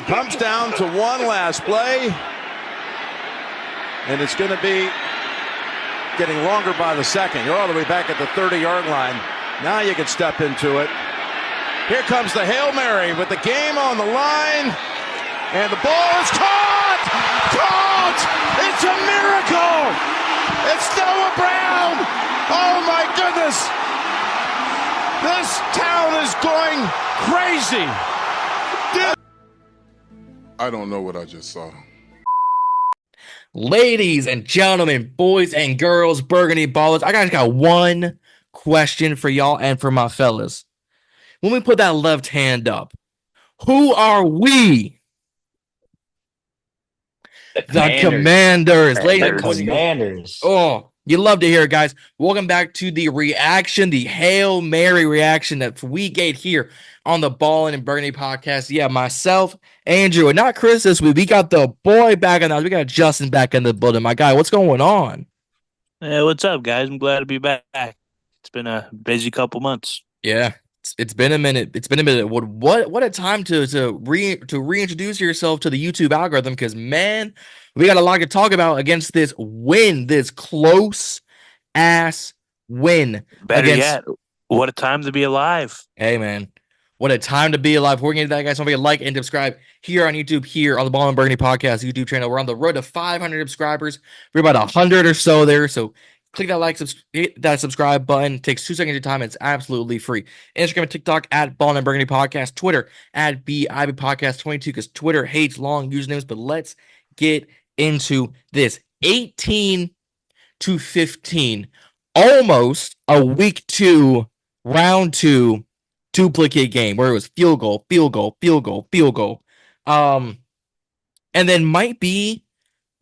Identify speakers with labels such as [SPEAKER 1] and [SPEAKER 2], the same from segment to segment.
[SPEAKER 1] Comes down to one last play. And it's going to be getting longer by the second. You're all the way back at the 30-yard line. Now you can step into it. Here comes the Hail Mary with the game on the line. And the ball is caught! Caught! It's a miracle! It's Noah Brown! Oh my goodness! This town is going crazy!
[SPEAKER 2] I don't know what I just saw.
[SPEAKER 3] Ladies and gentlemen, boys and girls, Burgundy ballers, I just got one question for y'all and for my fellas. When we put that left hand up, who are we? The Commanders.
[SPEAKER 4] The Commanders.
[SPEAKER 3] Oh, you love to hear it, guys. Welcome back to the reaction, the Hail Mary reaction that's week 8 here on the Ballin and Burgundy podcast. Yeah, myself, Andrew, and not Chris this week. We got the boy back in the house. We got Justin back in the building. My guy, what's going on?
[SPEAKER 5] Hey, what's up, guys? I'm glad to be back. It's been a busy couple months.
[SPEAKER 3] Yeah, it's been a minute. It's been a minute. What a time to reintroduce yourself to the YouTube algorithm, because man, we got a lot to talk about against this win, this close ass win.
[SPEAKER 5] Better yet, what a time to be alive.
[SPEAKER 3] Hey man, what a time to be alive. We're gonna do that, guys. Don't forget to like and subscribe here on YouTube, here on the Ballin' Burgundy podcast YouTube channel. We're on the road to 500 subscribers. We're about 100 or so there, so click that like, hit that subscribe button. It takes 2 seconds of your time. It's absolutely free. Instagram and TikTok at Ballin' and Burgundy Podcast. Twitter at BIB Podcast 22, because Twitter hates long usernames. But let's get into this. 18-15. Almost a week 2, round 2 duplicate game where it was field goal. And then might be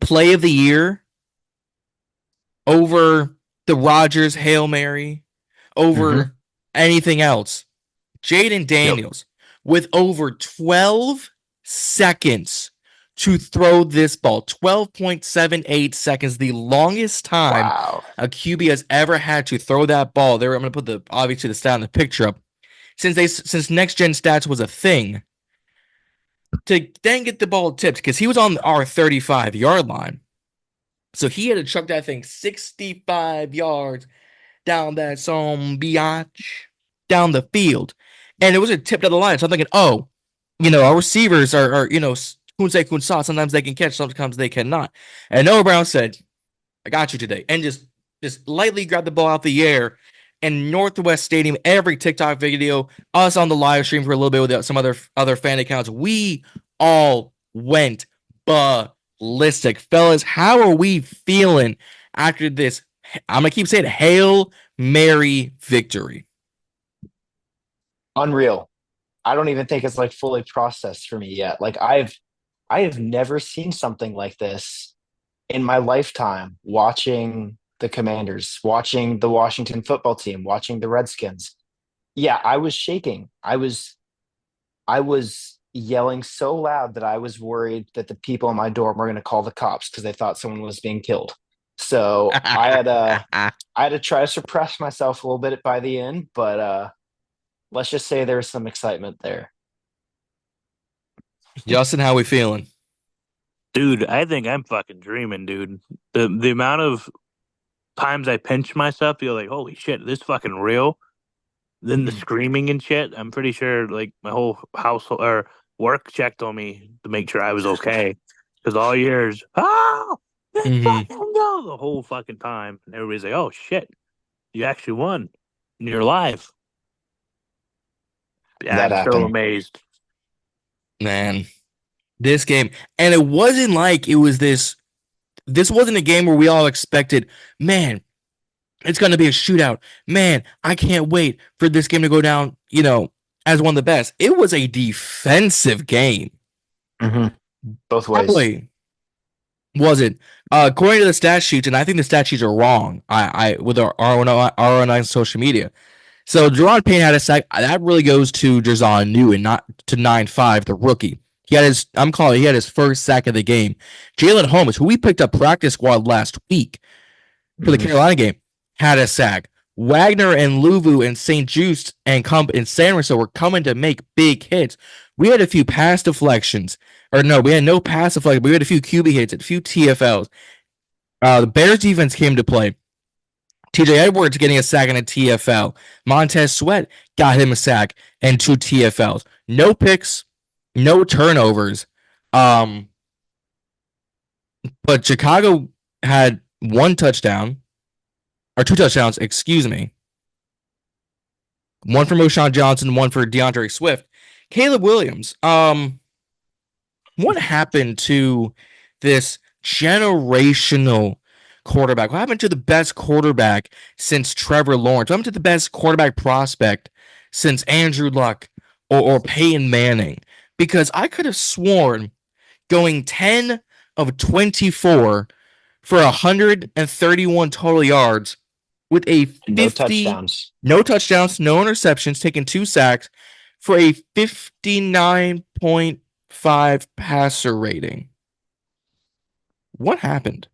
[SPEAKER 3] play of the year over the Rodgers Hail Mary, over anything else. Jayden Daniels with over 12 seconds to throw this ball. 12.78 seconds, the longest time a QB has ever had to throw that ball. There, I'm going to put obviously the stat in the picture up. Since Next Gen Stats was a thing, to then get the ball tipped, because he was on our 35-yard line. So he had to chuck that thing 65 yards down that biatch, down the field. And it was a tip to the line. So I'm thinking, our receivers are kun sa. Sometimes they can catch, sometimes they cannot. And Noah Brown said, I got you today. And just lightly grabbed the ball out the air. And Northwest Stadium, every TikTok video, us on the live stream for a little bit with some other fan accounts, we all went ballistic. Fellas, how are we feeling after this? I'm going to keep saying Hail Mary victory.
[SPEAKER 4] Unreal. I don't even think it's fully processed for me yet. I have never seen something like this in my lifetime, watching the Commanders, watching the Washington football team, watching the Redskins. Yeah, I was shaking. I was yelling so loud that I was worried that the people in my dorm were going to call the cops because they thought someone was being killed. So I had to try to suppress myself a little bit by the end, but let's just say there was some excitement there.
[SPEAKER 3] Justin, how we feeling?
[SPEAKER 5] Dude, I think I'm fucking dreaming, dude. The amount of times I pinch myself, feel like, holy shit, this fucking real. Then the screaming and shit, I'm pretty sure my whole household or work checked on me to make sure I was okay. Because all you hear is, fucking go, the whole fucking time. And everybody's like, oh shit, you actually won. And you're alive. Yeah, I'm so amazed.
[SPEAKER 3] Man, this game. And it wasn't like it was this wasn't a game where we all expected, man, it's going to be a shootout. Man, I can't wait for this game to go down, as one of the best. It was a defensive game.
[SPEAKER 4] Both ways.
[SPEAKER 3] Probably. Was it? According to the stat sheets, and I think the stat sheets are wrong with our RO9 social media. So Jerron Payne had a sack. That really goes to Jerzon Newton, not to 9-5, the rookie. He had his first sack of the game. Jalen Holmes, who we picked up practice squad last week for the Carolina game, had a sack. Wagner and Luvu and St. Just and San Francisco were coming to make big hits. We had a few pass deflections. Or no, we had no pass deflections, but we had a few QB hits, a few TFLs. The Bears defense came to play. TJ Edwards getting a sack and a TFL. Montez Sweat got him a sack and 2 TFLs. No picks, no turnovers. But Chicago had 1 touchdown, or 2 touchdowns, excuse me. 1 for Moshawn Johnson, 1 for DeAndre Swift. Caleb Williams, what happened to this generational quarterback? What happened to the best quarterback since Trevor Lawrence? What happened to the best quarterback prospect since Andrew Luck or Peyton Manning? Because I could have sworn going 10 of 24 for 131 total yards with a 50, no touchdowns, no interceptions, taking 2 sacks for a 59.5 passer rating. What happened?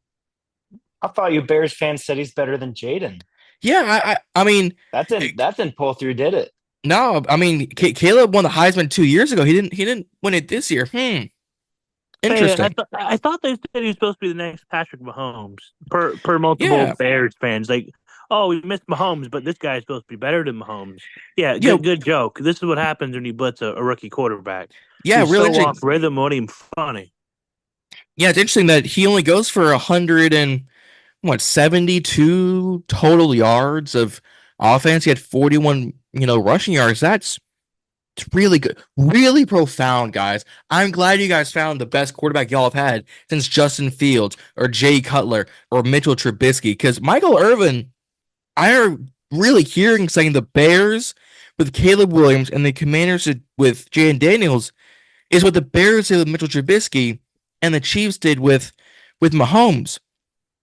[SPEAKER 4] I thought you Bears fans said he's better than Jayden.
[SPEAKER 3] Yeah, I mean
[SPEAKER 4] that didn't pull through, did it?
[SPEAKER 3] No, I mean Caleb won the Heisman 2 years ago. He didn't win it this year. Interesting.
[SPEAKER 5] Hey, I thought they said he was supposed to be the next Patrick Mahomes per multiple Bears fans. Like, oh, we missed Mahomes, but this guy's supposed to be better than Mahomes. Yeah, good joke. This is what happens when you blitz a rookie quarterback.
[SPEAKER 3] Yeah,
[SPEAKER 5] he's
[SPEAKER 3] really
[SPEAKER 5] so off rhythm, won't even funny.
[SPEAKER 3] Yeah, it's interesting that he only goes for 172 total yards of offense. He had 41, rushing yards. That's really good. Really profound, guys. I'm glad you guys found the best quarterback y'all have had since Justin Fields or Jay Cutler or Mitchell Trubisky. Because Michael Irvin, I are really hearing saying the Bears with Caleb Williams and the Commanders with Jayden Daniels is what the Bears did with Mitchell Trubisky and the Chiefs did with Mahomes.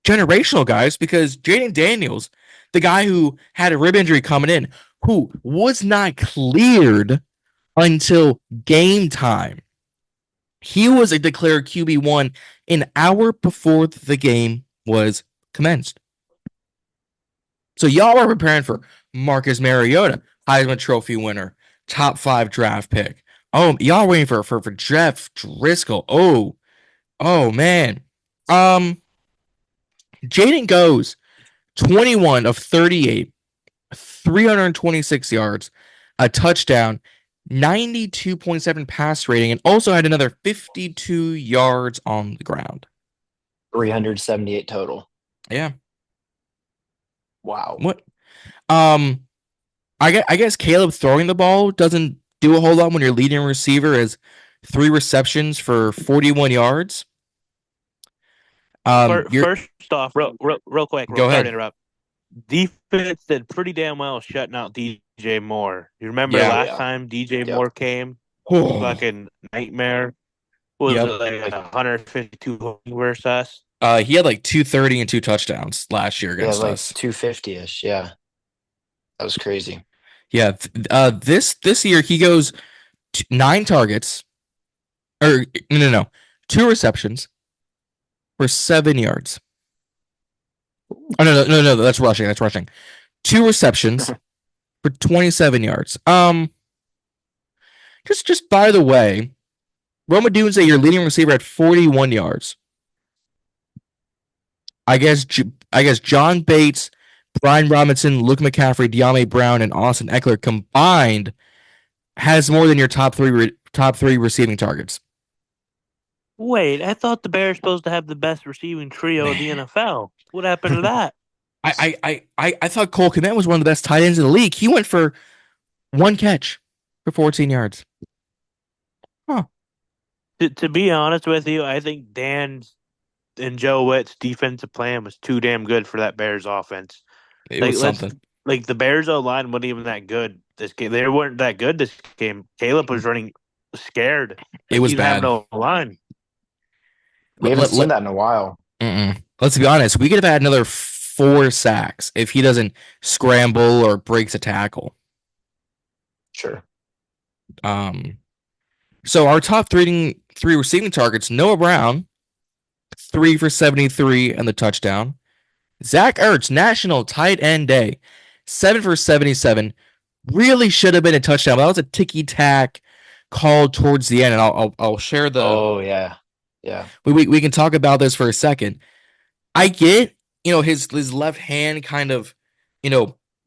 [SPEAKER 3] Generational, guys, because Jayden Daniels, the guy who had a rib injury coming in, who was not cleared until game time. He was a declared QB1 an hour before the game was commenced. So y'all are preparing for Marcus Mariota, Heisman Trophy winner, top 5 draft pick. Oh, y'all waiting for Jeff Driscoll. Oh man. Jayden goes 21 of 38, 326 yards, a touchdown, 92.7 pass rating, and also had another 52 yards on the ground.
[SPEAKER 4] 378 total.
[SPEAKER 3] Yeah.
[SPEAKER 4] Wow.
[SPEAKER 3] What? I guess Caleb throwing the ball doesn't do a whole lot when your leading receiver is 3 receptions for 41 yards.
[SPEAKER 5] First off, real quick,
[SPEAKER 3] go ahead.
[SPEAKER 5] Sorry to interrupt. Defense did pretty damn well shutting out DJ Moore. You remember last time DJ Moore came? Fucking nightmare. What was it, like 152 versus us?
[SPEAKER 3] He had like 230 and 2 touchdowns last year against us.
[SPEAKER 4] 250-ish, yeah. That was crazy.
[SPEAKER 3] Yeah, this year he goes 9 targets, or no, 2 receptions for 7 yards. Oh no, that's rushing. 2 receptions for 27 yards. Just by the way, Rome Odunze, your leading receiver, at 41 yards. I guess John Bates, Brian Robinson, Luke McCaffrey, De'Ami Brown, and Austin Eckler combined has more than your top three receiving targets.
[SPEAKER 5] Wait, I thought the Bears supposed to have the best receiving trio in the NFL. What happened to that?
[SPEAKER 3] I thought Cole Kmet was one of the best tight ends in the league. He went for 1 catch for 14 yards. Huh.
[SPEAKER 5] To be honest with you, I think Dan's and Joe Witt's defensive plan was too damn good for that Bears offense.
[SPEAKER 3] It was something.
[SPEAKER 5] Like the Bears O-line wasn't even that good this game. They weren't that good this game. Caleb was running scared.
[SPEAKER 3] It was bad.
[SPEAKER 5] No line.
[SPEAKER 4] We haven't seen that in a while.
[SPEAKER 3] Let's be honest. We could have had another 4 sacks if he doesn't scramble or breaks a tackle.
[SPEAKER 4] Sure.
[SPEAKER 3] So our top 3 receiving targets: Noah Brown, 3 for 73 and the touchdown. Zach Ertz, National Tight End Day, 7 for 77. Really should have been a touchdown. But that was a ticky-tack call towards the end, and I'll share the.
[SPEAKER 4] Oh yeah, yeah.
[SPEAKER 3] We can talk about this for a second. I get, his left hand kind of,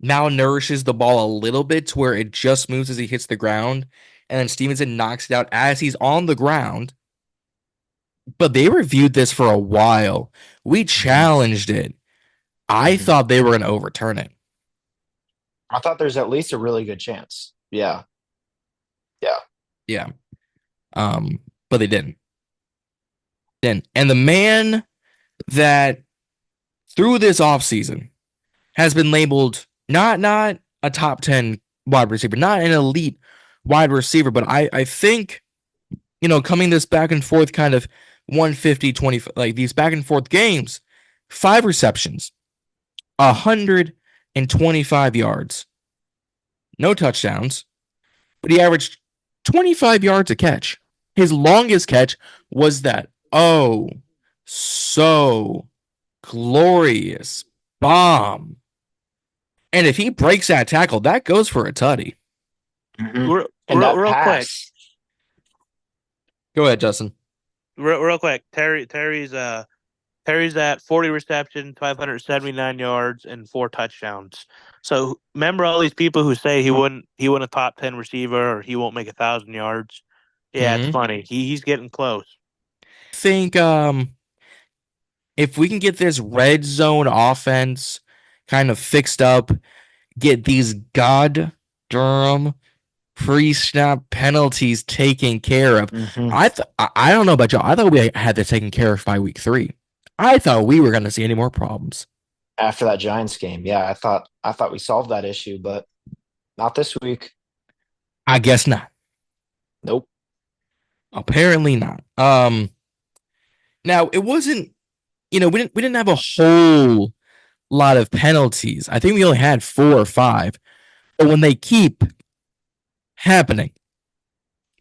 [SPEAKER 3] malnourishes the ball a little bit to where it just moves as he hits the ground, and then Stevenson knocks it out as he's on the ground. But they reviewed this for a while. We challenged it. I thought they were going to overturn it.
[SPEAKER 4] I thought there's at least a really good chance. Yeah.
[SPEAKER 3] Yeah. But they didn't. And the man that through this offseason has been labeled not a top 10 wide receiver, not an elite wide receiver, but I think, coming this back and forth kind of 150, 20, like these back and forth games, 5 receptions, 125 yards, no touchdowns, but he averaged 25 yards a catch. His longest catch was that so glorious bomb. And if he breaks that tackle, that goes for a tutty.
[SPEAKER 4] And that
[SPEAKER 5] real quick.
[SPEAKER 3] Go ahead, Justin.
[SPEAKER 5] Real quick. Terry's at 40 receptions, 579 yards, and 4 touchdowns. So remember all these people who say he wouldn't a top 10 receiver or he won't make 1,000 yards. Yeah, It's funny. He's getting close.
[SPEAKER 3] I think if we can get this red zone offense kind of fixed up, get these goddamn pre-snap penalties taken care of. I don't know about y'all. I thought we had this taken care of by week 3. I thought we were going to see any more problems
[SPEAKER 4] after that Giants game. Yeah, I thought we solved that issue, but not this week.
[SPEAKER 3] I guess not.
[SPEAKER 4] Nope.
[SPEAKER 3] Apparently not. Now it wasn't. We didn't have a whole lot of penalties. I think we only had 4 or 5. But when they keep happening,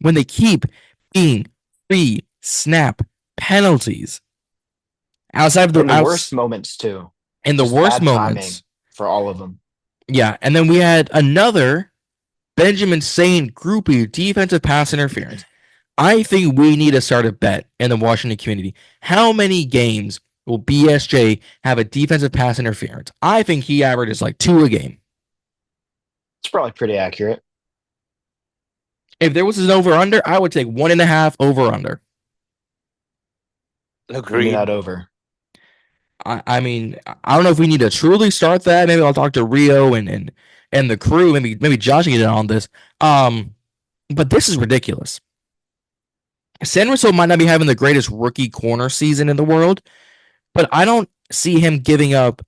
[SPEAKER 3] when they keep being pre-snap penalties, outside of the
[SPEAKER 4] worst moments too,
[SPEAKER 3] and the worst moments
[SPEAKER 4] for all of them.
[SPEAKER 3] Yeah, and then we had another Benjamin Saint groupie defensive pass interference. I think we need to start a bet in the Washington community. How many games will BSJ have a defensive pass interference? I think he averages like 2 a game.
[SPEAKER 4] It's probably pretty accurate.
[SPEAKER 3] If there was an over-under, I would take 1.5 over-under.
[SPEAKER 5] Agreed.
[SPEAKER 4] Not over.
[SPEAKER 3] I mean, I don't know if we need to truly start that. Maybe I'll talk to Rio and the crew. Maybe Josh can get in on this. But this is ridiculous. San Francisco might not be having the greatest rookie corner season in the world, but I don't see him giving up,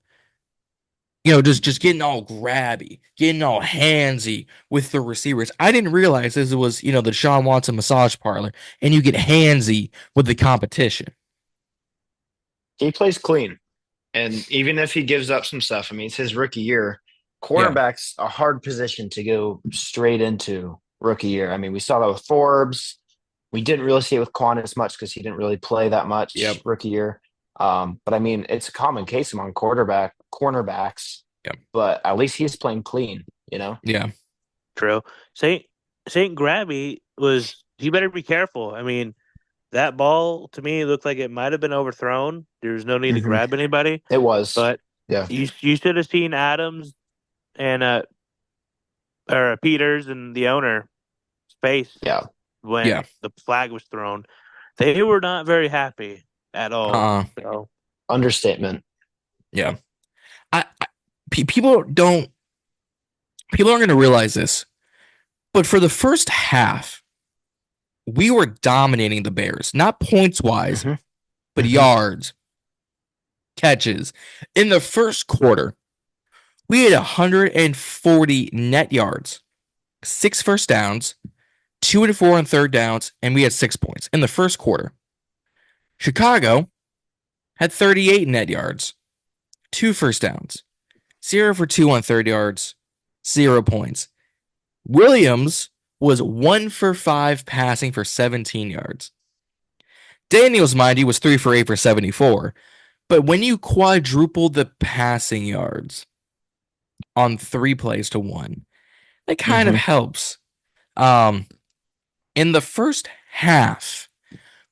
[SPEAKER 3] just getting all grabby, getting all handsy with the receivers. I didn't realize this was, the Deshaun Watson massage parlor, and you get handsy with the competition.
[SPEAKER 4] He plays clean. And even if he gives up some stuff, it's his rookie year. Cornerback's a hard position to go straight into rookie year. We saw that with Forbes. We didn't really see it with Quan as much because he didn't really play that much rookie year. But it's a common case among cornerbacks.
[SPEAKER 3] Yep.
[SPEAKER 4] But at least he's playing clean,
[SPEAKER 3] Yeah.
[SPEAKER 5] True. Saint Grabby he better be careful. That ball to me looked like it might have been overthrown. There's no need to grab anybody.
[SPEAKER 4] It was.
[SPEAKER 5] But
[SPEAKER 4] yeah,
[SPEAKER 5] you should have seen Adams and Peters and the owner face.
[SPEAKER 4] Yeah.
[SPEAKER 5] When the flag was thrown, they were not very happy at all. So.
[SPEAKER 4] Understatement.
[SPEAKER 3] Yeah, people aren't going to realize this, but for the first half, we were dominating the Bears, not points wise, but yards, catches. In the first quarter, we had 140 net yards, 6 first downs, 2 and 4 on third downs, and we had 6 points in the first quarter. Chicago had 38 net yards, 2 first downs, 0 for 2 on third yards, 0 points. Williams was 1 for 5 passing for 17 yards. Daniels, mind you, was 3 for 8 for 74. But when you quadruple the passing yards, on 3 plays to 1. That kind of helps. In the first half,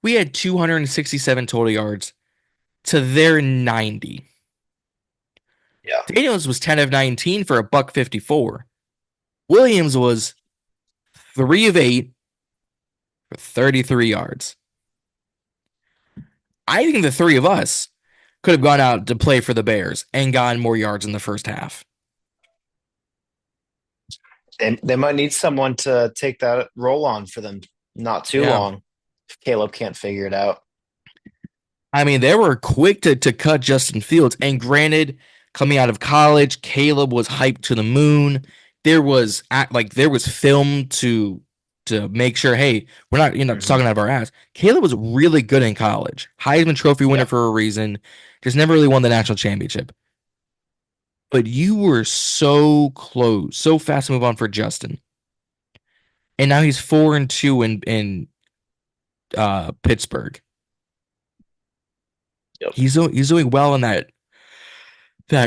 [SPEAKER 3] we had 267 total yards to their 90.
[SPEAKER 4] Yeah.
[SPEAKER 3] Daniels was 10 of 19 for $154. Williams was 3 of 8 for 33 yards. I think the 3 of us could have gone out to play for the Bears and gotten more yards in the first half.
[SPEAKER 4] They might need someone to take that role on for them not too long if Caleb can't figure it out.
[SPEAKER 3] I mean, they were quick to cut Justin Fields. And granted, coming out of college, Caleb was hyped to the moon. There was film to make sure, hey, we're not talking out of our ass. Caleb was really good in college. Heisman Trophy winner for a reason. Just never really won the national championship. But you were so close, so fast to move on for Justin. And now he's 4-2 in Pittsburgh.
[SPEAKER 4] Yep.
[SPEAKER 3] He's doing well in that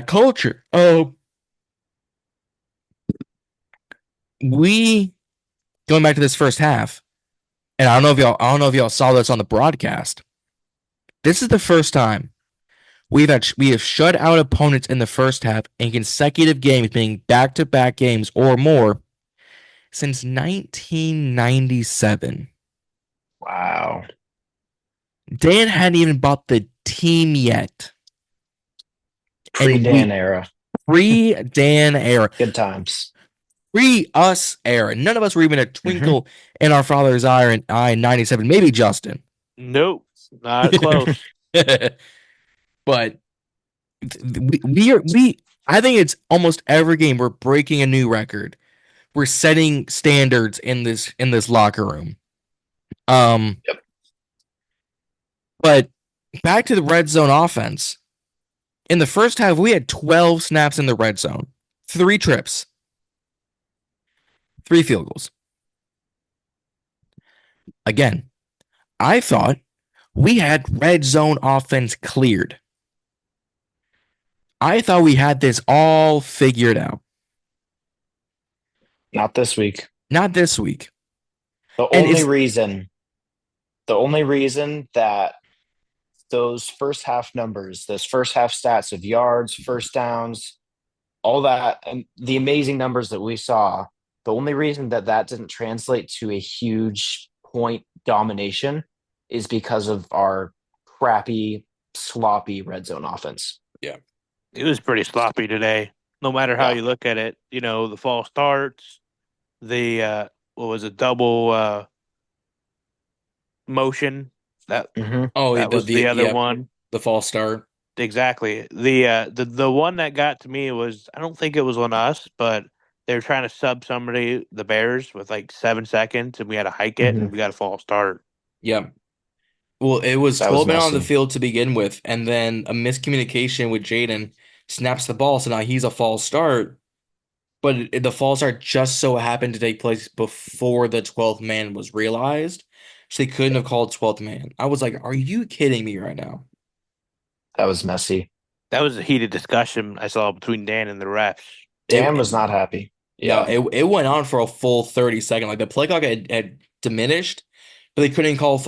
[SPEAKER 3] culture. We going back to this first half, and I don't know if y'all saw this on the broadcast. This is the first time we have shut out opponents in the first half in consecutive games, being back-to-back games or more, since 1997.
[SPEAKER 4] Wow.
[SPEAKER 3] Dan hadn't even bought the team yet.
[SPEAKER 4] Pre-Dan era.
[SPEAKER 3] Pre-Dan era.
[SPEAKER 4] Good times.
[SPEAKER 3] Pre-us era. None of us were even a twinkle in our father's eye in 97. Maybe Justin.
[SPEAKER 5] Nope. Not close.
[SPEAKER 3] But I think it's almost every game we're breaking a new record. We're setting standards in this locker room. But back to the red zone offense. In the first half, we had 12 snaps in the red zone, 3 trips, 3 field goals. Again, I thought we had red zone offense cleared. I thought we had this all figured out.
[SPEAKER 4] Not this week.
[SPEAKER 3] Not this week.
[SPEAKER 4] The only reason that those first half numbers, those first half stats of yards, first downs, all that, and the amazing numbers that we saw, the only reason that didn't translate to a huge point domination is because of our crappy, sloppy red zone offense.
[SPEAKER 3] Yeah.
[SPEAKER 5] It was pretty sloppy today, no matter how you look at it. The false starts, the double motion. That was the other one.
[SPEAKER 3] The false start.
[SPEAKER 5] Exactly. The one that got to me was, I don't think it was on us, but they were trying to sub somebody, the Bears, with like 7 seconds, and we had to hike it, and we got a false start.
[SPEAKER 3] Yeah. Well, it was 12 men on the field to begin with, and then a miscommunication with Jayden snaps the ball, so now he's a false start. But the false start just so happened to take place before the 12th man was realized, so they couldn't have called 12th man. I was like, are you kidding me right now?
[SPEAKER 4] That was messy.
[SPEAKER 5] That was a heated discussion I saw between Dan and the refs.
[SPEAKER 4] Dan was not happy.
[SPEAKER 3] Yeah, it went on for a full 30 seconds. Like the play clock had diminished, but they couldn't call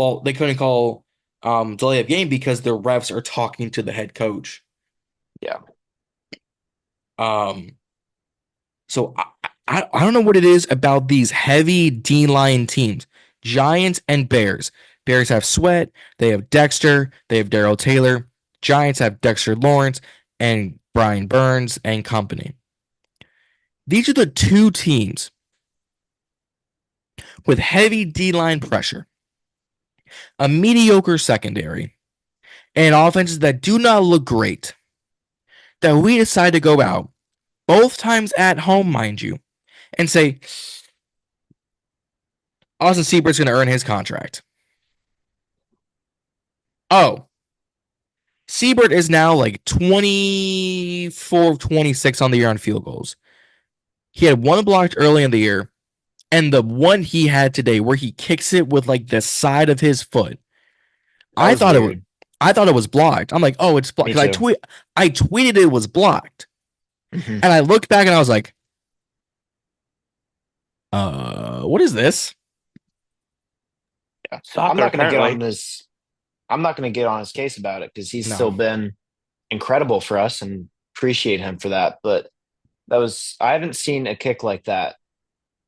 [SPEAKER 3] delay of game because the refs are talking to the head coach.
[SPEAKER 4] Yeah.
[SPEAKER 3] So I don't know what it is about these heavy D-line teams, Giants and Bears. Bears have Sweat, they have Dexter, they have Darrell Taylor. Giants have Dexter Lawrence and Brian Burns and company. These are the 2 teams with heavy D-line pressure, a mediocre secondary, and offenses that do not look great, that we decide to go out, both times at home, mind you, and say, Austin Seibert's going to earn his contract. Oh, Seibert is now like 24 of 26 on the year on field goals. He had 1 blocked early in the year, and the one he had today where he kicks it with like the side of his foot. I thought it was blocked. I'm like, oh, it's blocked. I tweeted it was blocked.
[SPEAKER 4] Mhm.
[SPEAKER 3] And I looked back and I was like, what is this?
[SPEAKER 4] I'm
[SPEAKER 5] Soccer,
[SPEAKER 4] not going to get on
[SPEAKER 5] apparently.
[SPEAKER 4] his. I'm not going to get on his case about it because he's still
[SPEAKER 3] No.
[SPEAKER 4] been incredible for us and appreciate him for that. But I haven't seen a kick like that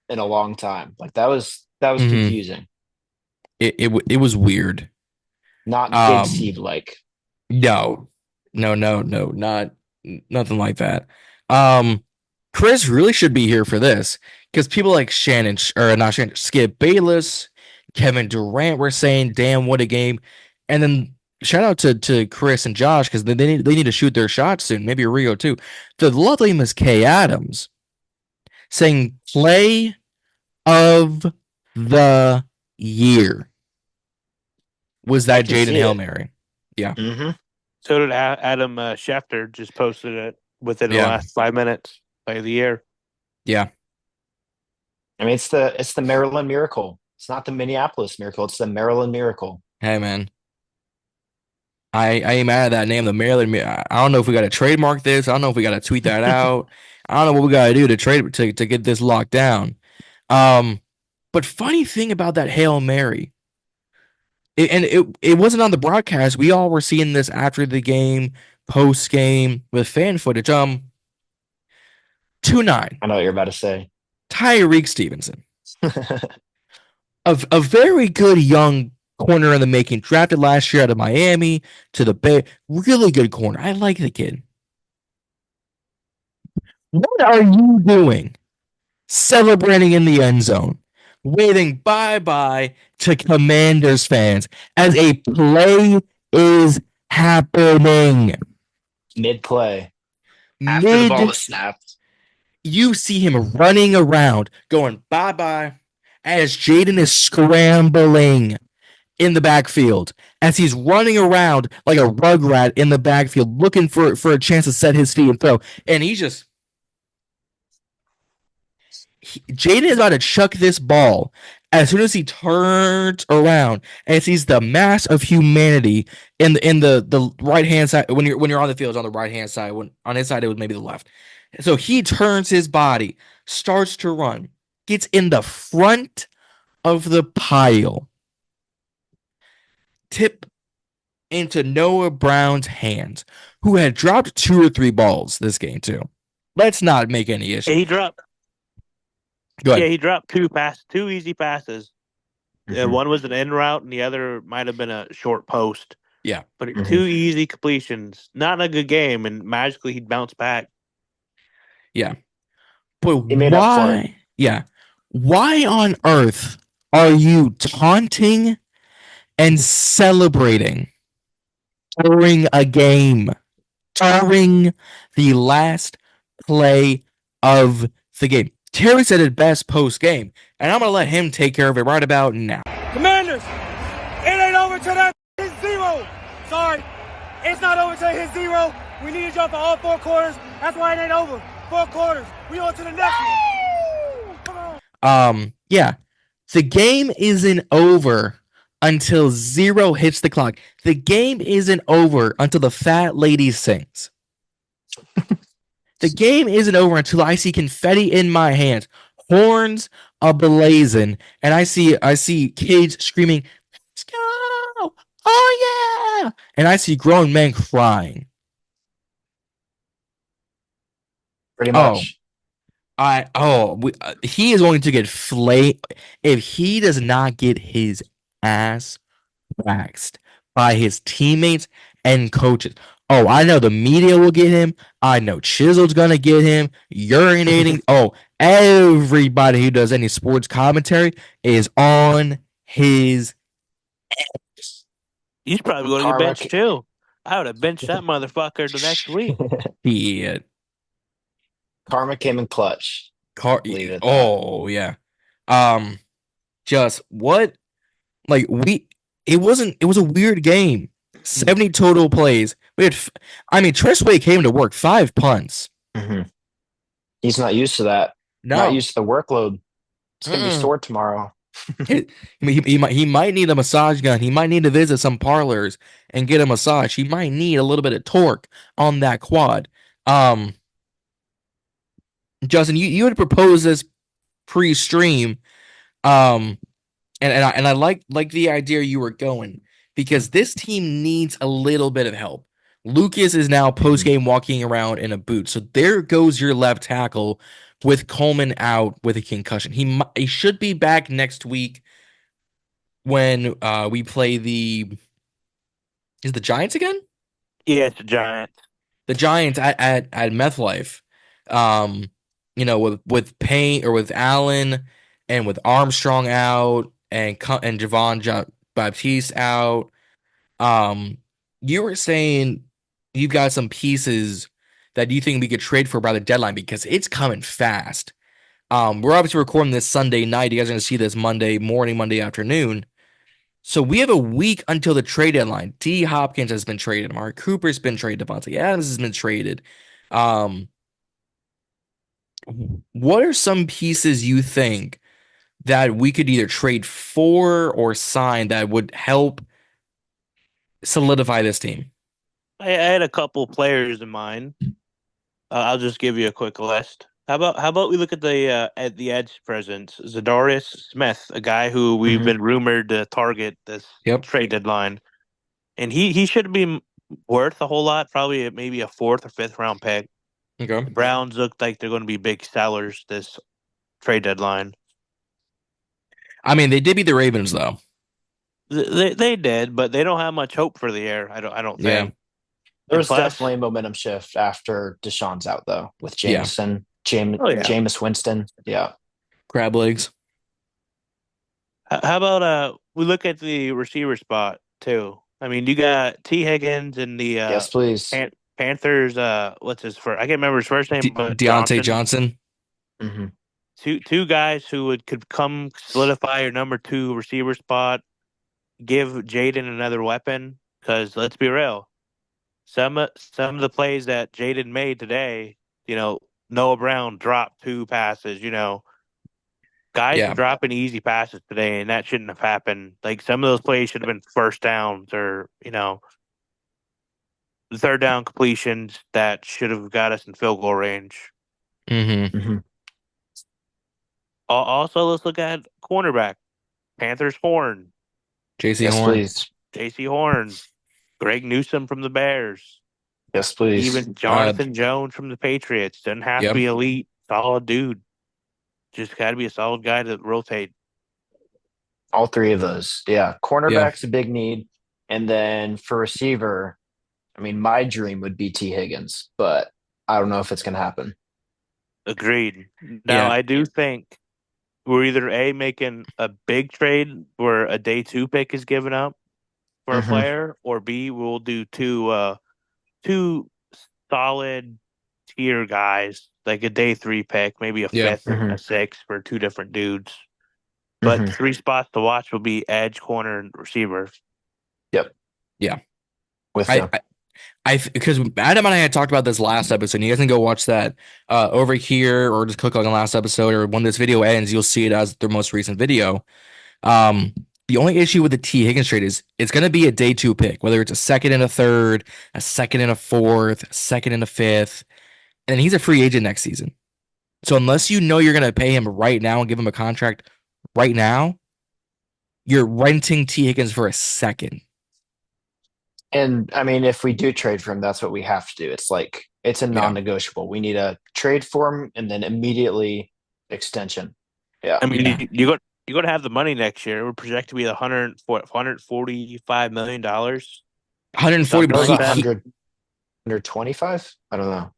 [SPEAKER 4] in a long time. Like that was
[SPEAKER 3] Mhm.
[SPEAKER 4] confusing.
[SPEAKER 3] It was weird.
[SPEAKER 4] Not Big
[SPEAKER 3] Um,
[SPEAKER 4] Steve like.
[SPEAKER 3] no, not nothing like that. Um, Chris really should be here for this because people like Shannon or not Shannon, Skip Bayless, Kevin Durant were saying, "Damn, what a game!" And then shout out to Chris and Josh because they need to shoot their shots soon. Maybe Rio too. The lovely Miss K Adams saying, "Play of the year." Was
[SPEAKER 4] I
[SPEAKER 3] that
[SPEAKER 4] can
[SPEAKER 3] Jayden
[SPEAKER 4] see
[SPEAKER 3] Hail
[SPEAKER 4] it.
[SPEAKER 3] Mary? Yeah.
[SPEAKER 4] Hmm.
[SPEAKER 5] So did Adam Schefter. Just posted it within the
[SPEAKER 3] Yeah.
[SPEAKER 5] last 5 minutes. Play of the year.
[SPEAKER 3] Yeah.
[SPEAKER 4] I mean, it's the Maryland Miracle. It's not the Minneapolis Miracle. It's the Maryland Miracle.
[SPEAKER 3] Hey man. I ain't mad at that name, the Maryland. I don't know if we got to trademark this. I don't know if we got to tweet that out. I don't know what we got to do to trade to get this locked down. But funny thing about that Hail Mary, it wasn't on the broadcast. We all were seeing this after the game, post game with fan footage. 2-9,
[SPEAKER 4] I know what you're about to say.
[SPEAKER 3] Tyrique Stevenson, a very good young corner in the making, drafted last year out of Miami to the Bay. Really good corner. I like the kid. What are you doing? Celebrating in the end zone, waving bye-bye to Commanders fans as a play is happening.
[SPEAKER 4] Mid play after the ball was snapped.
[SPEAKER 3] You see him running around, going bye-bye as Jayden is scrambling in the backfield, as he's running around like a rugrat in the backfield, looking for a chance to set his feet and throw. And Jayden is about to chuck this ball as soon as he turns around and sees the mass of humanity in the right hand side. When you're on the field, it's on the right hand side. When on his side, it was maybe the left. So he turns his body, starts to run, gets in the front of the pile, tip into Noah Brown's hands, who had dropped 2 or 3 balls this game too. Let's not make any issue.
[SPEAKER 5] He dropped.
[SPEAKER 3] Go ahead.
[SPEAKER 5] Yeah, he dropped 2 easy passes.
[SPEAKER 4] Mhm.
[SPEAKER 5] One was an end route, and the other might have been a short post.
[SPEAKER 3] Yeah.
[SPEAKER 5] But
[SPEAKER 4] Mhm.
[SPEAKER 5] 2 easy completions. Not in a good game, and magically he'd bounce back.
[SPEAKER 3] Yeah. But
[SPEAKER 4] He made up for it.
[SPEAKER 3] why? Yeah. Why on earth are you taunting and celebrating during a game? During the last play of the game. Terry said it best post game, and I'm going to let him take care of it right about now.
[SPEAKER 6] Commanders, it ain't over till that hits 0. Sorry, it's not over till it hits 0. We need y'all for all 4 quarters. That's why it ain't over. 4 quarters. We on to the next one. Come on.
[SPEAKER 3] Yeah. The game isn't over until 0 hits the clock. The game isn't over until the fat lady sings. The game isn't over until I see confetti in my hands, horns ablazing, and I see kids screaming, "Let's go! Oh yeah!" And I see grown men crying.
[SPEAKER 4] Pretty much.
[SPEAKER 3] He is going to get flayed if he does not get his ass waxed by his teammates and coaches. Oh, I know the media will get him. I know Chisel's gonna get him. Urinating. Everybody who does any sports commentary is on his ass.
[SPEAKER 5] He's probably going to get
[SPEAKER 4] Karma
[SPEAKER 5] benched too. I would have benched that motherfucker the next week.
[SPEAKER 3] Yeah.
[SPEAKER 4] Karma came in clutch. Leave it at that.
[SPEAKER 3] Oh yeah. Just what? Like it was a weird game. 70 total plays. We had, Tress Way came to work 5 punts.
[SPEAKER 4] Mhm. He's not used to that.
[SPEAKER 3] No,
[SPEAKER 4] Not used to the workload. It's gonna be sore tomorrow.
[SPEAKER 3] he might need a massage gun. He might need to visit some parlors and get a massage. He might need a little bit of torque on that quad. Justin, you had proposed this pre-stream, and I like the idea you were going because this team needs a little bit of help. Lucas is now post-game walking around in a boot, so there goes your left tackle with Coleman out with a concussion. He should be back next week when we play the Giants again?
[SPEAKER 5] Yeah, it's a Giant.
[SPEAKER 3] The Giants at MetLife. With Payne or with Allen and with Armstrong out and Javon Baptiste out. You were saying you've got some pieces that you think we could trade for by the deadline because it's coming fast. We're obviously recording this Sunday night. You guys are going to see this Monday morning, Monday afternoon. So we have a week until the trade deadline. D. Hopkins has been traded. Mark Cooper's been traded. Devontae Adams has been traded. What are some pieces you think that we could either trade for or sign that would help solidify this team?
[SPEAKER 5] I had a couple players in mind. I'll just give you a quick list. How about we look at the edge presence? Zadarius Smith, a guy who we've been rumored to target this trade deadline, and he should be worth a whole lot, probably maybe a 4th or 5th round pick.
[SPEAKER 3] Okay.
[SPEAKER 5] The Browns look like they're going to be big sellers this trade deadline.
[SPEAKER 3] I mean, they did beat the Ravens though.
[SPEAKER 5] They did, but they don't have much hope for the year. I don't think.
[SPEAKER 4] There was definitely a momentum shift after Deshaun's out though, with Jameson, Jameis Winston. Yeah.
[SPEAKER 3] Crab legs.
[SPEAKER 5] How about we look at the receiver spot too? I mean, you got T. Higgins and the
[SPEAKER 4] yes, please.
[SPEAKER 5] Panthers. What's his first? I can't remember his first name, but
[SPEAKER 3] Deontay Johnson.
[SPEAKER 5] Mm-hmm. Two guys who could come solidify your number 2 receiver spot. Give Jayden another weapon because let's be real, some of the plays that Jayden made today, Noah Brown dropped 2 passes. Guys were dropping easy passes today, and that shouldn't have happened. Like some of those plays should have been first downs or third down completions that should have got us in field goal range. Also, let's look at cornerback. Panthers Horn.
[SPEAKER 3] J.C. Horn.
[SPEAKER 4] Please.
[SPEAKER 5] J.C. Horn. Greg Newsome from the Bears.
[SPEAKER 4] Yes, please.
[SPEAKER 5] Even Jonathan Jones from the Patriots. Doesn't have to be elite, solid dude. Just got to be a solid guy to rotate.
[SPEAKER 4] All 3 of those. Yeah. Cornerback's a big need. And then for receiver, I mean, my dream would be T. Higgins, but I don't know if it's going to happen.
[SPEAKER 5] Agreed. Now, I do think we're either making a big trade where a day 2 pick is given up for a player, or B, we'll do two solid tier guys, like a day 3 pick, maybe a 5th and a 6th for 2 different dudes. But 3 spots to watch will be edge, corner, and receiver.
[SPEAKER 4] Yep.
[SPEAKER 3] Yeah.
[SPEAKER 4] With
[SPEAKER 3] because Adam and I had talked about this last episode, and you guys can go watch that over here or just click on the last episode, or when this video ends, you'll see it as their most recent video. The only issue with the T. Higgins trade is it's going to be a day 2 pick, whether it's a 2nd and a 3rd, a 2nd and a 4th, a 2nd and a 5th, and he's a free agent next season. So unless you know you're going to pay him right now and give him a contract right now, you're renting T. Higgins for a 2nd.
[SPEAKER 4] And I mean, if we do trade for him, that's what we have to do. It's like, it's a non-negotiable. We need a trade for him and then immediately extension. Yeah.
[SPEAKER 5] I mean, you're going to have the money next year. We're projected to be $145 million.
[SPEAKER 3] 140, but
[SPEAKER 4] 125? I don't know.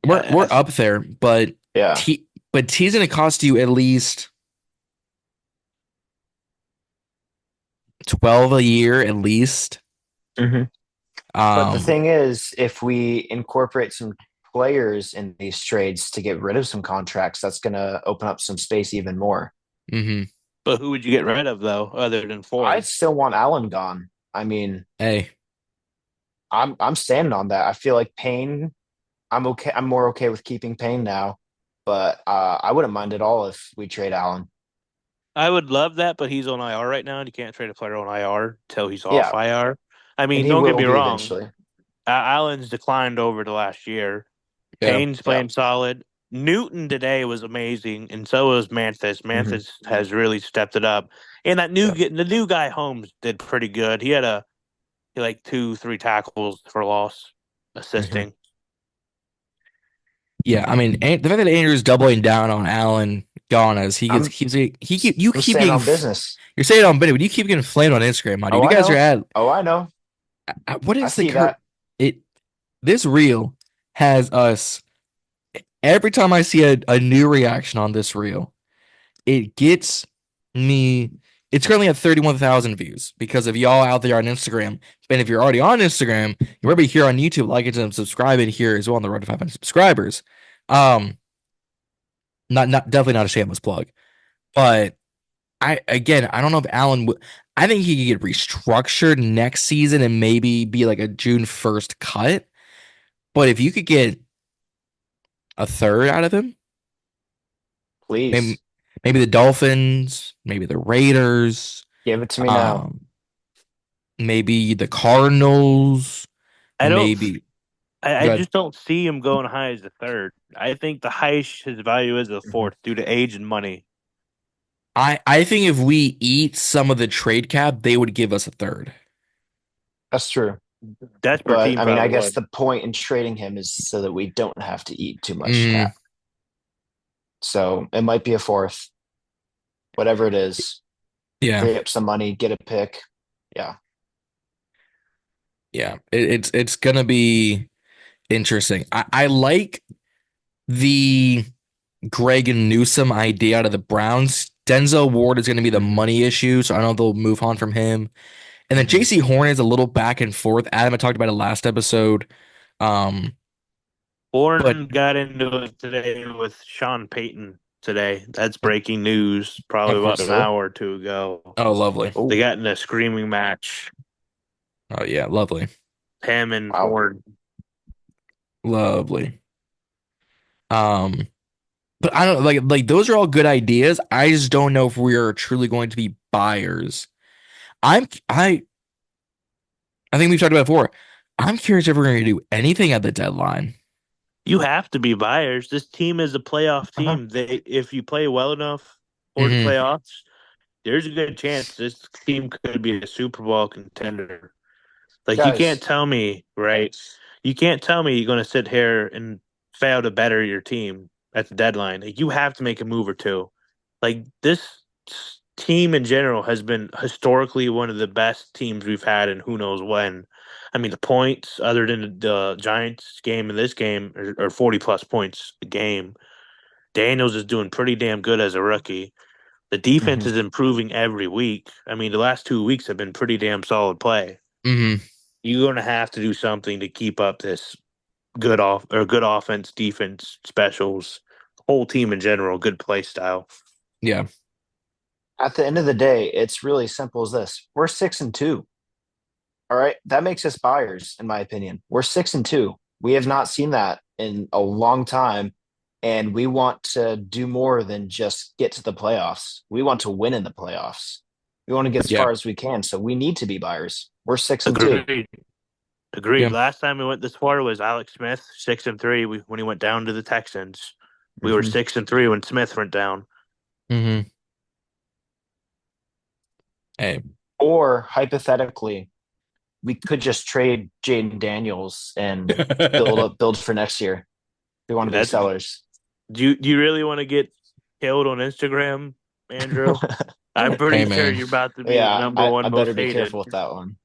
[SPEAKER 3] We're up there, but T's going to cost you at least 12 a year, at least.
[SPEAKER 4] But the thing is, if we incorporate some players in these trades to get rid of some contracts, that's going to open up some space even more.
[SPEAKER 5] But who would you get rid of, though, other than Ford?
[SPEAKER 4] I still want Allen gone. I mean, I'm standing on that. I feel like Payne, I'm okay. I'm more okay with keeping Payne now, but I wouldn't mind at all if we trade Allen.
[SPEAKER 5] I would love that, but he's on IR right now, and you can't trade a player on IR until he's off IR. I mean, don't get me wrong. Allen's declined over the last year. Payne's playing solid. Newton today was amazing, and so was Manthis. Manthis has really stepped it up, and the new guy Holmes did pretty good. He had like 2-3 tackles for loss, assisting.
[SPEAKER 3] Yeah, I mean, the fact that Andrew's doubling down on Allen Ganas, you
[SPEAKER 4] I'm
[SPEAKER 3] keep
[SPEAKER 4] staying
[SPEAKER 3] getting
[SPEAKER 4] on business.
[SPEAKER 3] You're saying on video, but you keep getting flamed on Instagram, buddy.
[SPEAKER 4] Oh,
[SPEAKER 3] You
[SPEAKER 4] I
[SPEAKER 3] guys
[SPEAKER 4] know.
[SPEAKER 3] are at
[SPEAKER 4] Oh, I know.
[SPEAKER 3] what
[SPEAKER 4] I
[SPEAKER 3] is the
[SPEAKER 4] see that.
[SPEAKER 3] This reel has us every time I see a new reaction on this reel, it gets me. It's currently at 31,000 views because of y'all out there on Instagram. And if you're already on Instagram, you're probably here on YouTube, like it and subscribe it here as well on the road to 500 subscribers. Not definitely not a shameless plug, but I don't know if Allen would. I think he could get restructured next season and maybe be like a June 1st cut. But if you could get a third out of him,
[SPEAKER 4] Please.
[SPEAKER 3] maybe the Dolphins, maybe the Raiders,
[SPEAKER 4] Give it to me now.
[SPEAKER 3] maybe the Cardinals,
[SPEAKER 5] I
[SPEAKER 3] Good.
[SPEAKER 5] just don't see him going high as a third. I think the highest his value is a fourth due to age and money.
[SPEAKER 3] I think if we eat some of the trade cap, they would give us a third.
[SPEAKER 4] That's true.
[SPEAKER 5] Desperate
[SPEAKER 4] But
[SPEAKER 5] team
[SPEAKER 4] I mean, I
[SPEAKER 5] probably
[SPEAKER 4] guess
[SPEAKER 5] would.
[SPEAKER 4] the point in trading him is so that we don't have to eat too much
[SPEAKER 3] Mm.
[SPEAKER 4] cap. So it might be a fourth, whatever it is.
[SPEAKER 3] Yeah,
[SPEAKER 4] Free up some money, get a pick. Yeah.
[SPEAKER 3] yeah. It's gonna be interesting. I like the Greg and Newsome idea out of the Browns. Denzel Ward is going to be the money issue, so I don't know if they'll move on from him. And then JC Horn is a little back and forth. Adam had talked about it last episode.
[SPEAKER 5] Horn
[SPEAKER 3] but-
[SPEAKER 5] got into it today with Sean Payton today. That's breaking news probably about an hour or two ago.
[SPEAKER 3] Oh, lovely.
[SPEAKER 5] They got in a screaming match.
[SPEAKER 3] Oh, yeah, lovely.
[SPEAKER 5] Him and Horn.
[SPEAKER 3] Lovely. But I don't like those are all good ideas. I just don't know if we are truly going to be buyers. I think we've talked about it before. I'm curious if we're going to do anything at the deadline.
[SPEAKER 5] You have to be buyers. This team is a playoff team. If you play well enough for the playoffs, there's a good chance this team could be a Super Bowl contender. Like,
[SPEAKER 4] Guys.
[SPEAKER 5] You can't tell me, right? You can't tell me you're going to sit here and fail to better your team at the deadline. Like, you have to make a move or two. Like, this team in general has been historically one of the best teams we've had in who knows when. I mean, the points, other than the Giants game and this game, are 40-plus points a game. Daniels is doing pretty damn good as a rookie. The defense is improving every week. I mean, the last 2 weeks have been pretty damn solid play. You're going to have to do something to keep up this good offense, defense, specials, whole team in general, good play style.
[SPEAKER 3] Yeah.
[SPEAKER 4] At the end of the day, it's really simple as this. We're 6-2. All right. That makes us buyers, in my opinion. We're 6-2. We have not seen that in a long time. And we want to do more than just get to the playoffs. We want to win in the playoffs. We want to get as far as we can. So we need to be buyers. We're 6-2.
[SPEAKER 5] Agreed.
[SPEAKER 3] Yeah.
[SPEAKER 5] Last time we went this far was Alex Smith, 6-3. When he went down to the Texans, we were 6-3 when Smith went down.
[SPEAKER 3] Hey.
[SPEAKER 4] Or hypothetically, we could just trade Jayden Daniels and build for next year. We want to be sellers.
[SPEAKER 5] Do you really want to get killed on Instagram, Andrew? I'm pretty sure you're about to be the number one
[SPEAKER 4] I
[SPEAKER 5] most
[SPEAKER 4] better be
[SPEAKER 5] hated.
[SPEAKER 4] careful with that one.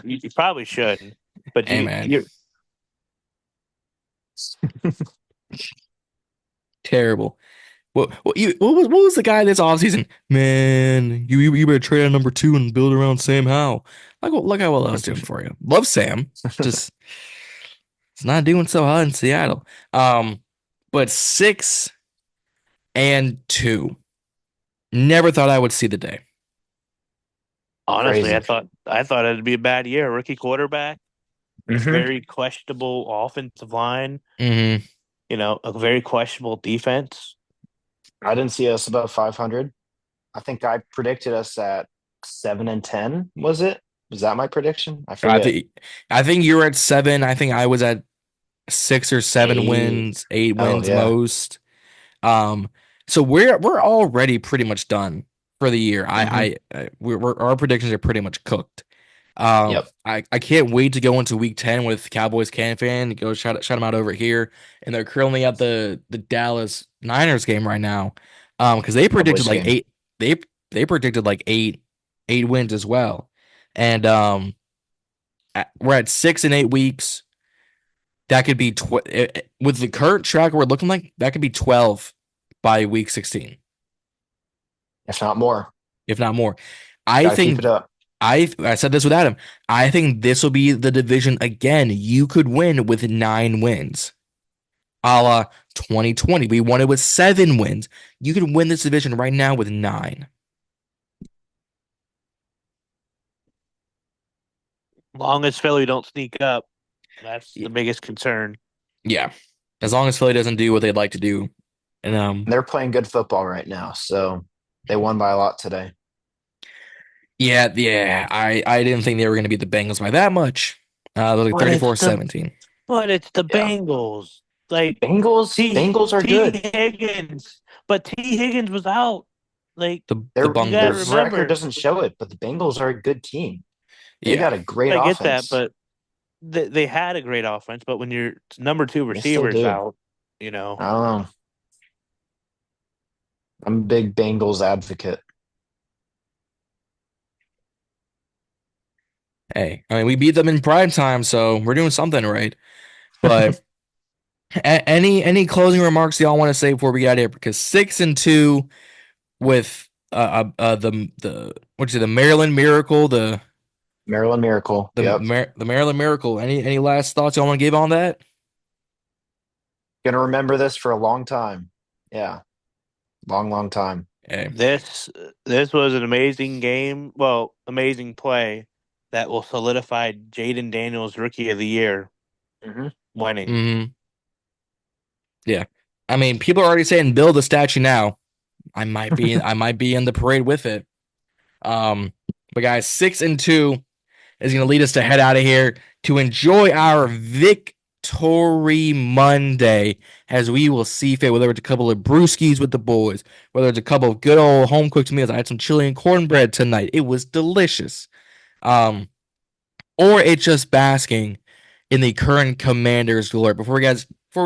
[SPEAKER 5] you probably shouldn't. But
[SPEAKER 3] man. Terrible. What was the guy this offseason? Man, you better trade on number 2 and build around Sam Howell. Look how well I was doing for you. Love Sam. Just it's not doing so hot in Seattle. But 6-2. Never thought I would see the day.
[SPEAKER 5] Honestly,
[SPEAKER 4] Crazy.
[SPEAKER 5] I thought it'd be a bad year. Rookie quarterback, very questionable offensive line. A very questionable defense.
[SPEAKER 4] I didn't see us above 500. I think I predicted us at 7-10. Was it? Was that my prediction? I forget.
[SPEAKER 3] I think you were at 7. I think I was at 6 or 7
[SPEAKER 4] 8.
[SPEAKER 3] wins, 8
[SPEAKER 4] Oh,
[SPEAKER 3] wins
[SPEAKER 4] yeah.
[SPEAKER 3] most. So we're already pretty much done for the year. Our predictions are pretty much cooked.
[SPEAKER 4] Yep.
[SPEAKER 3] I can't wait to go into week 10 with Cowboys Can Fan. Go shout them out over here, and they're currently at the Dallas Niners game right now. Because they predicted
[SPEAKER 4] Cowboys
[SPEAKER 3] like
[SPEAKER 4] game.
[SPEAKER 3] 8. They predicted like 8 wins as well, and we're at 6 and 8 weeks. That could be with the current track we're looking like, that could be 12 by week 16,
[SPEAKER 4] If not more.
[SPEAKER 3] if not more. I
[SPEAKER 4] Gotta
[SPEAKER 3] think
[SPEAKER 4] keep it up.
[SPEAKER 3] I said this with Adam. I think this will be the division again. You could win with 9 wins, a la 2020. We won it with 7 wins. You could win this division right now with 9.
[SPEAKER 5] Long as Philly don't sneak up, that's the biggest concern.
[SPEAKER 3] Yeah, as long as Philly doesn't do what they'd like to do, and
[SPEAKER 4] They're playing good football right now, so they won by a lot today.
[SPEAKER 3] yeah. I didn't think they were going to beat the Bengals by that much. They're like
[SPEAKER 5] But it's
[SPEAKER 3] 34-17.
[SPEAKER 5] But it's the
[SPEAKER 4] Yeah.
[SPEAKER 5] Bengals. Like
[SPEAKER 4] Bengals are good.
[SPEAKER 5] Higgins, but T. Higgins was out. Like
[SPEAKER 3] The
[SPEAKER 4] Their
[SPEAKER 3] Bungles.
[SPEAKER 5] remember-
[SPEAKER 4] record doesn't show it, but the Bengals are a good team. They
[SPEAKER 3] Yeah.
[SPEAKER 4] got a great
[SPEAKER 5] I
[SPEAKER 4] offense.
[SPEAKER 5] get that, but they had a great offense. But when your number 2
[SPEAKER 4] They still
[SPEAKER 5] receiver's
[SPEAKER 4] do.
[SPEAKER 5] out, you know,
[SPEAKER 4] I don't know. I'm a big Bengals advocate.
[SPEAKER 3] Hey, I mean, we beat them in prime time, so we're doing something right. But any closing remarks y'all want to say before we get out of here? Because 6-2 with the Maryland Miracle, the
[SPEAKER 4] Maryland Miracle. Yep.
[SPEAKER 3] the Maryland Miracle. Any last thoughts y'all want to give on that?
[SPEAKER 4] Gonna remember this for a long time. Yeah. Long time.
[SPEAKER 3] Hey,
[SPEAKER 5] this was an amazing game. Well, amazing play that will solidify Jayden Daniels Rookie of the Year winning.
[SPEAKER 3] yeah. I mean, people are already saying build a statue now. I might be in the parade with it. But guys, 6-2 is going to lead us to head out of here to enjoy our Victory Monday, as we will see fit, whether it's a couple of brewskis with the boys, whether it's a couple of good old home cooked meals. I had some chili and cornbread tonight. It was delicious. Or it's just basking in the current Commanders glory. Before we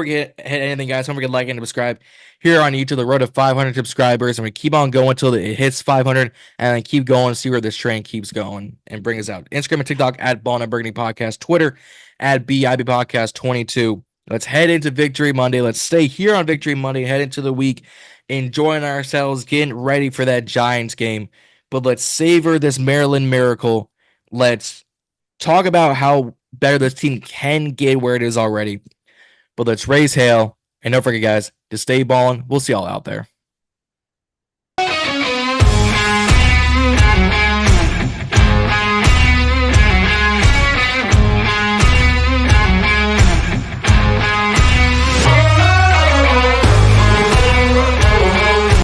[SPEAKER 3] get anything, guys, don't forget to like and subscribe here on YouTube. The road to 500 subscribers, and we keep on going until it hits 500, and then keep going to see where this train keeps going and bring us out. Instagram and TikTok at Ballin and Burgundy Podcast, Twitter at BIB Podcast 22. Let's head into Victory Monday. Let's stay here on Victory Monday, head into the week, enjoying ourselves, getting ready for that Giants game. But let's savor this Maryland Miracle. Let's talk about how better this team can get where it is already. But let's raise hail. And don't forget, guys, to stay ballin'. We'll see y'all out there.